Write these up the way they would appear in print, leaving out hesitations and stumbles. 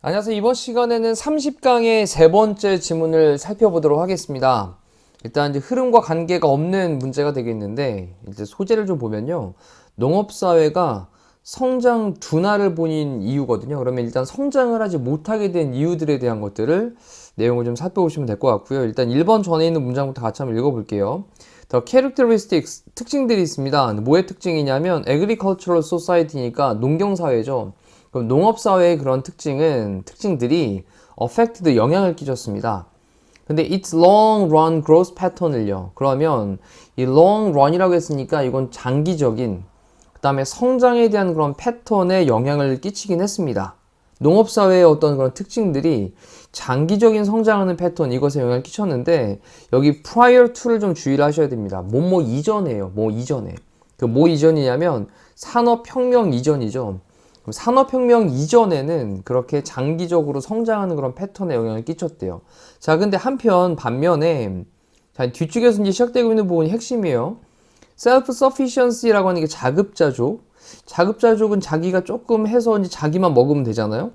안녕하세요. 이번 시간에는 30강의 세 번째 지문을 살펴보도록 하겠습니다. 일단 이제 흐름과 관계가 없는 문제가 되겠는데, 이제 소재를 좀 보면요. 농업사회가 성장 둔화를 보인 이유거든요. 그러면 일단 성장을 하지 못하게 된 이유들에 대한 것들을 내용을 좀 살펴보시면 될 것 같고요. 일단 1번 전에 있는 문장부터 같이 한번 읽어볼게요. The characteristics, 특징들이 있습니다. 뭐의 특징이냐면 agricultural society니까 농경사회죠. 그럼 농업사회의 그런 특징들이 affected, 영향을 끼쳤습니다. 근데 its long run growth pattern을요. 그러면 이 long run이라고 했으니까 이건 장기적인, 그 다음에 성장에 대한 그런 패턴에 영향을 끼치긴 했습니다. 농업사회의 어떤 그런 특징들이 장기적인 성장하는 패턴, 이것에 영향을 끼쳤는데, 여기 prior to를 좀 주의를 하셔야 됩니다. 뭐뭐 이전에요. 뭐 이전에. 그 뭐 이전이냐면 산업혁명 이전이죠. 산업혁명 이전에는 그렇게 장기적으로 성장하는 그런 패턴에 영향을 끼쳤대요. 자, 근데 반면에, 자, 뒤쪽에서 이제 시작되고 있는 부분이 핵심이에요. self-sufficiency라고 하는 게 자급자족. 자급자족은 자기가 조금 해서 이제 자기만 먹으면 되잖아요.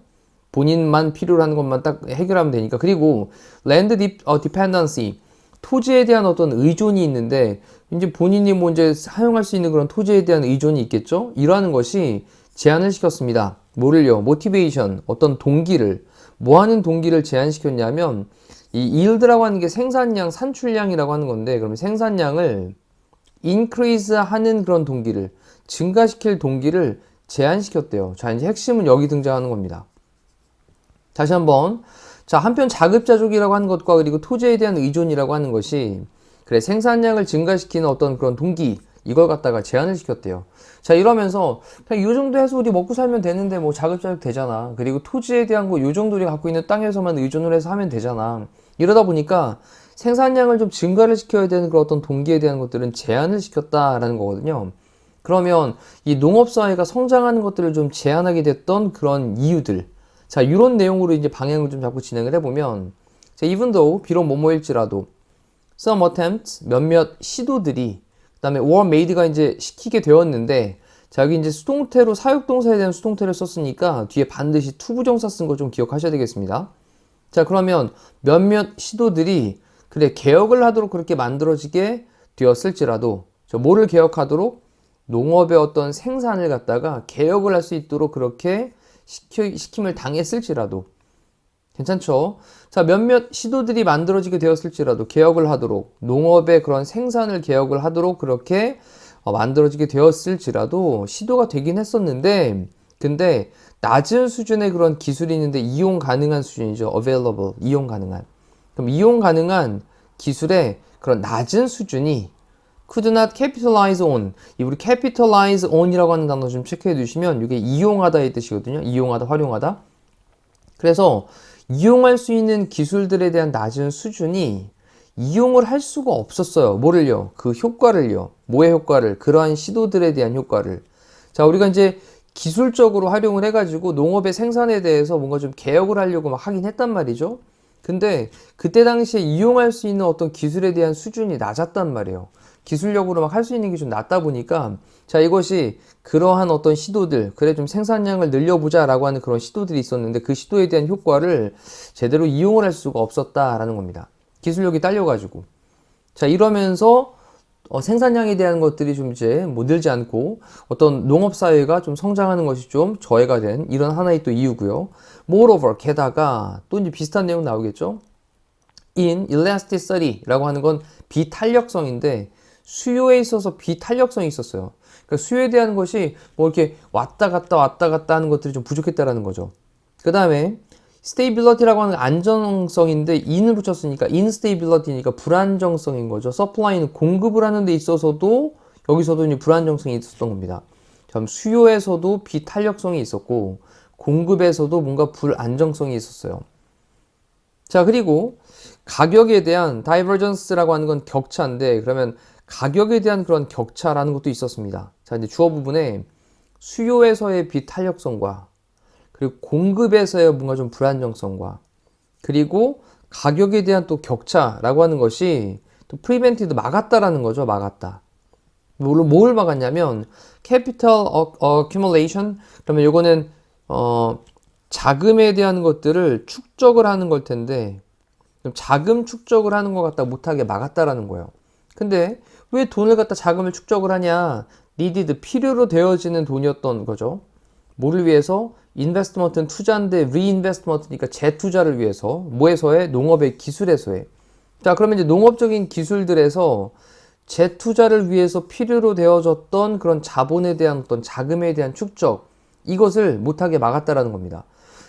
본인만 필요로 하는 것만 딱 해결하면 되니까. 그리고 land dependency. 토지에 대한 어떤 의존이 있는데, 이제 본인이 뭐 이제 사용할 수 있는 그런 토지에 대한 의존이 있겠죠? 이러한 것이 제한을 시켰습니다. 뭐를요? 모티베이션, 어떤 동기를, 뭐 하는 동기를 제한시켰냐면, 이 yield라고 하는 게 생산량, 산출량이라고 하는 건데, 그러면 생산량을 increase 하는 그런 동기를, 증가시킬 동기를 제한시켰대요. 자, 이제 핵심은 여기 등장하는 겁니다. 다시 한번. 자, 한편 자급자족이라고 하는 것과 그리고 토지에 대한 의존이라고 하는 것이, 그래, 생산량을 증가시키는 어떤 그런 동기, 이걸 갖다가 제한을 시켰대요. 자, 이러면서 그냥 요 정도 해서 우리 먹고 살면 되는데 뭐 자급자족 되잖아. 그리고 토지에 대한 거 요 정도 우리가 갖고 있는 땅에서만 의존을 해서 하면 되잖아. 이러다 보니까 생산량을 좀 증가를 시켜야 되는 그런 어떤 동기에 대한 것들은 제한을 시켰다라는 거거든요. 그러면 이 농업사회가 성장하는 것들을 좀 제한하게 됐던 그런 이유들. 자, 이런 내용으로 이제 방향을 좀 잡고 진행을 해보면, 자, even though, 비록 뭐뭐일지라도, some attempts, 몇몇 시도들이, 그 다음에 were made가 이제 시키게 되었는데, 자, 여기 이제 수동태로 사역동사에 대한 수동태를 썼으니까 뒤에 반드시 투부정사 쓴 거 좀 기억하셔야 되겠습니다. 자, 그러면 몇몇 시도들이 그래 개혁을 하도록 그렇게 만들어지게 되었을지라도, 뭐를 개혁하도록? 농업의 어떤 생산을 갖다가 개혁을 할 수 있도록 그렇게 시킴을 당했을지라도, 괜찮죠? 자, 몇몇 시도들이 만들어지게 되었을지라도 개혁을 하도록, 농업의 그런 생산을 개혁을 하도록 그렇게 만들어지게 되었을지라도 시도가 되긴 했었는데, 근데 낮은 수준의 그런 기술이 있는데 이용 가능한 수준이죠. available, 이용 가능한. 그럼 이용 가능한 기술의 그런 낮은 수준이 could not capitalize on, 이 우리 capitalize on이라고 하는 단어 좀 체크해 두시면 이게 이용하다의 뜻이거든요. 이용하다, 활용하다. 그래서 이용할 수 있는 기술들에 대한 낮은 수준이 이용을 할 수가 없었어요. 뭐를요? 그 효과를요. 뭐의 효과를? 그러한 시도들에 대한 효과를. 자, 우리가 이제 기술적으로 활용을 해가지고 농업의 생산에 대해서 뭔가 좀 개혁을 하려고 막 하긴 했단 말이죠. 근데 그때 당시에 이용할 수 있는 어떤 기술에 대한 수준이 낮았단 말이에요. 기술력으로 막 할 수 있는 게 좀 낮다 보니까, 자, 이것이 그러한 어떤 시도들, 그래 좀 생산량을 늘려보자 라고 하는 그런 시도들이 있었는데 그 시도에 대한 효과를 제대로 이용을 할 수가 없었다라는 겁니다. 기술력이 딸려가지고. 자, 이러면서 생산량에 대한 것들이 좀 이제 뭐 늘지 않고 어떤 농업사회가 좀 성장하는 것이 좀 저해가 된 이런 하나의 또 이유고요. Moreover, 게다가 또 이제 비슷한 내용 나오겠죠. In elasticity 라고 하는 건 비탄력성인데, 수요에 있어서 비탄력성이 있었어요. 그러니까 수요에 대한 것이 뭐 이렇게 왔다 갔다 하는 것들이 좀 부족했다라는 거죠. 그 다음에 stability라고 하는 안정성인데 in을 붙였으니까 instability니까 불안정성인 거죠. supply는 공급을 하는 데 있어서도 여기서도 이제 불안정성이 있었던 겁니다. 참 수요에서도 비탄력성이 있었고 공급에서도 뭔가 불안정성이 있었어요. 자, 그리고 가격에 대한 divergence라고 하는 건 격차인데, 그러면 가격에 대한 그런 격차라는 것도 있었습니다. 자, 이제 주어 부분에 수요에서의 비탄력성과 그리고 공급에서의 뭔가 좀 불안정성과 그리고 가격에 대한 또 격차라고 하는 것이 또 prevented 막았다라는 거죠. 막았다. 뭘 막았냐면 capital accumulation 그러면 요거는 자금에 대한 것들을 축적을 하는 걸 텐데 자금 축적을 하는 것 갖다 못하게 막았다라는 거예요. 근데 왜 돈을 갖다 자금을 축적을 하냐? needed 필요로 되어지는 돈이었던 거죠. 뭐를 위해서? 인베스트먼트는 투자인데 리인베스트먼트니까 재투자를 위해서 뭐에서해? 농업의 기술에서해. 자, 그러면 이제 농업적인 기술들에서 재투자를 위해서 필요로 되어졌던 그런 자본에 대한 어떤 자금에 대한 축적 이것을 못하게 막았다라는 겁니다.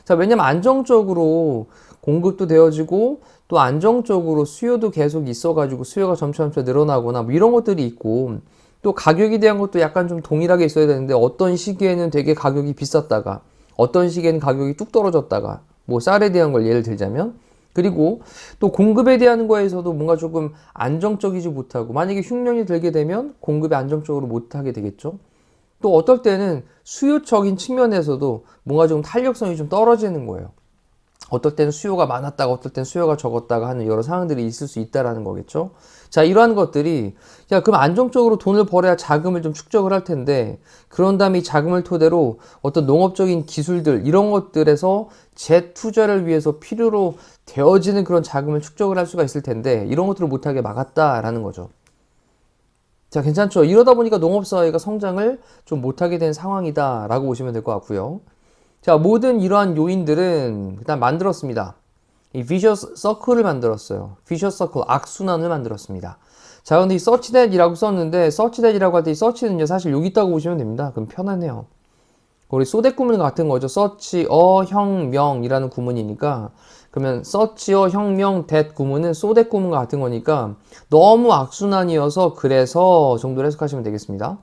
자, 왜냐면 안정적으로 공급도 되어지고 또 안정적으로 수요도 계속 있어가지고 수요가 점차 늘어나거나 뭐 이런 것들이 있고 또 가격에 대한 것도 약간 좀 동일하게 있어야 되는데 어떤 시기에는 되게 가격이 비쌌다가 어떤 시기에는 가격이 뚝 떨어졌다가 뭐 쌀에 대한 걸 예를 들자면 그리고 또 공급에 대한 거에서도 뭔가 조금 안정적이지 못하고 만약에 흉년이 들게 되면 공급이 안정적으로 못하게 되겠죠. 또 어떨 때는 수요적인 측면에서도 뭔가 좀 탄력성이 좀 떨어지는 거예요. 어떨 때는 수요가 많았다가 어떨 때는 수요가 적었다가 하는 여러 상황들이 있을 수 있다라는 거겠죠. 자, 이러한 것들이 야 그럼 안정적으로 돈을 벌어야 자금을 좀 축적을 할 텐데 그런 다음에 이 자금을 토대로 어떤 농업적인 기술들 이런 것들에서 재투자를 위해서 필요로 되어지는 그런 자금을 축적을 할 수가 있을 텐데 이런 것들을 못하게 막았다라는 거죠. 자, 괜찮죠? 이러다 보니까 농업사회가 성장을 좀 못하게 된 상황이다라고 보시면 될 것 같고요. 자, 모든 이러한 요인들은 일단 만들었습니다. 이 vicious circle을 만들었어요. vicious circle, 악순환을 만들었습니다. 자, 근데 이 search that이라고 썼는데 search that이라고 할 때 이 search는요 사실 여기 있다고 보시면 됩니다. 그럼 편하네요. 우리 소댓 구문 같은 거죠. search, 형, 명이라는 구문이니까 그러면 search, 형, 명, that 구문은 소댓 구문과 같은 거니까 너무 악순환이어서 그래서 정도로 해석하시면 되겠습니다.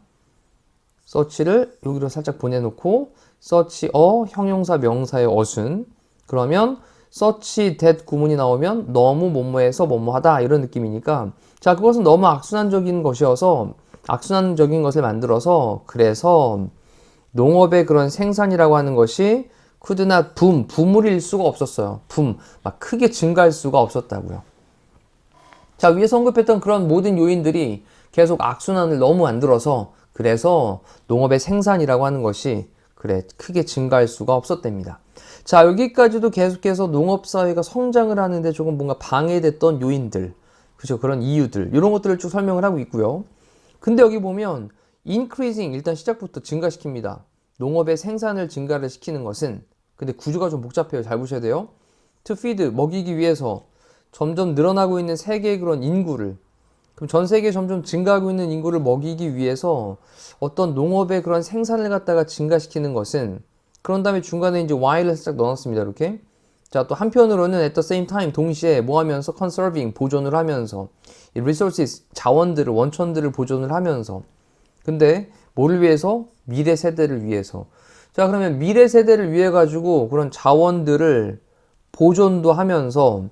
search를 여기로 살짝 보내놓고 search, 형용사, 명사의 어순 그러면 search, that 구문이 나오면 너무 뭐뭐해서 뭐뭐하다 이런 느낌이니까 자 그것은 너무 악순환적인 것이어서 악순환적인 것을 만들어서 그래서 농업의 그런 생산이라고 하는 것이 could not 붐을 일 수가 없었어요. 막 크게 증가할 수가 없었다고요. 자, 위에서 언급했던 그런 모든 요인들이 계속 악순환을 너무 만들어서 그래서 농업의 생산이라고 하는 것이 크게 증가할 수가 없었답니다. 자, 여기까지도 계속해서 농업사회가 성장을 하는데 조금 뭔가 방해됐던 요인들, 그죠? 그런 이유들, 이런 것들을 쭉 설명을 하고 있고요. 근데 여기 보면 increasing 일단 시작부터 증가시킵니다. 농업의 생산을 증가를 시키는 것은 근데 구조가 좀 복잡해요. 잘 보셔야 돼요. to feed 먹이기 위해서 점점 늘어나고 있는 세계의 그런 인구를 그럼 전 세계에 점점 증가하고 있는 인구를 먹이기 위해서 어떤 농업의 그런 생산을 갖다가 증가시키는 것은 그런 다음에 중간에 이제 while을 살짝 넣어놨습니다. 이렇게. 자, 또 한편으로는 at the same time 동시에 뭐 하면서 conserving 보존을 하면서 resources 자원들을 원천들을 보존을 하면서 근데 뭐를 위해서? 미래 세대를 위해서. 자, 그러면 미래 세대를 위해 가지고 그런 자원들을 보존도 하면서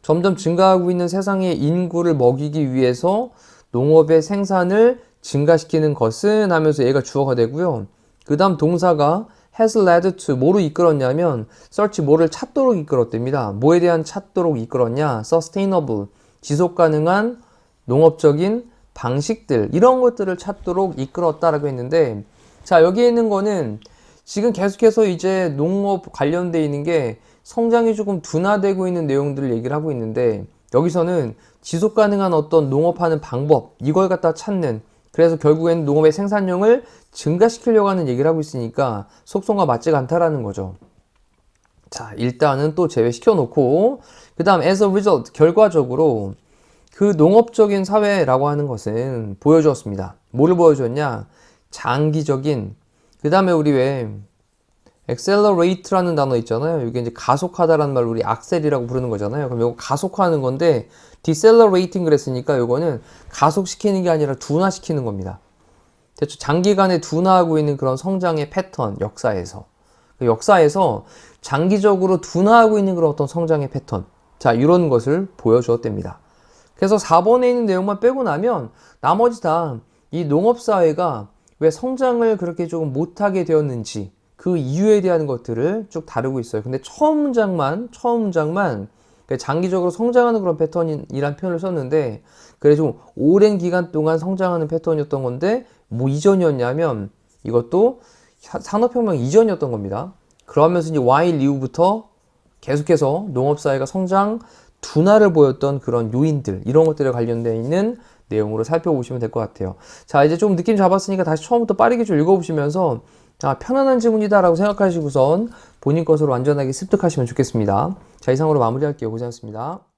점점 증가하고 있는 세상의 인구를 먹이기 위해서 농업의 생산을 증가시키는 것은 하면서 얘가 주어가 되고요. 그 다음 동사가 has led to 뭐로 이끌었냐면 search 뭐를 찾도록 이끌었답니다. 뭐에 대한 찾도록 이끌었냐? sustainable 지속 가능한 농업적인 방식들 이런 것들을 찾도록 이끌었다라고 했는데 자 여기에 있는 거는 지금 계속해서 이제 농업 관련되어 있는 게 성장이 조금 둔화되고 있는 내용들을 얘기를 하고 있는데 여기서는 지속 가능한 어떤 농업하는 방법 이걸 갖다 찾는 그래서 결국에는 농업의 생산량을 증가시키려고 하는 얘기를 하고 있으니까 속성과 맞지가 않다라는 거죠. 자 일단은 또 제외시켜 놓고 그 다음 as a result 결과적으로 그 농업적인 사회라고 하는 것은 보여주었습니다. 뭐를 보여줬냐? 장기적인 그 다음에 우리 왜 accelerate라는 단어 있잖아요. 이게 이제 가속하다라는 말로 우리 악셀이라고 부르는 거잖아요. 그럼 이거 가속화하는 건데 decelerating 그랬으니까 이거는 가속시키는 게 아니라 둔화시키는 겁니다. 대충 장기간에 둔화하고 있는 그런 성장의 패턴 역사에서 그 역사에서 장기적으로 둔화하고 있는 그런 어떤 성장의 패턴 자 이런 것을 보여주었답니다. 그래서 4번에 있는 내용만 빼고 나면 나머지 다 이 농업사회가 왜 성장을 그렇게 조금 못하게 되었는지 그 이유에 대한 것들을 쭉 다루고 있어요. 근데 처음 문장만 그러니까 장기적으로 성장하는 그런 패턴이란 표현을 썼는데, 그래 좀 오랜 기간 동안 성장하는 패턴이었던 건데 뭐 이전이었냐면 이것도 산업혁명 이전이었던 겁니다. 그러면서 이제 와일 이후부터 계속해서 농업사회가 성장 둔화를 보였던 그런 요인들, 이런 것들에 관련되어 있는 내용으로 살펴보시면 될 것 같아요. 자, 이제 좀 느낌 잡았으니까 다시 처음부터 빠르게 좀 읽어보시면서 편안한 지문이다 라고 생각하시고선 본인 것으로 완전하게 습득하시면 좋겠습니다. 자, 이상으로 마무리할게요. 고생하셨습니다.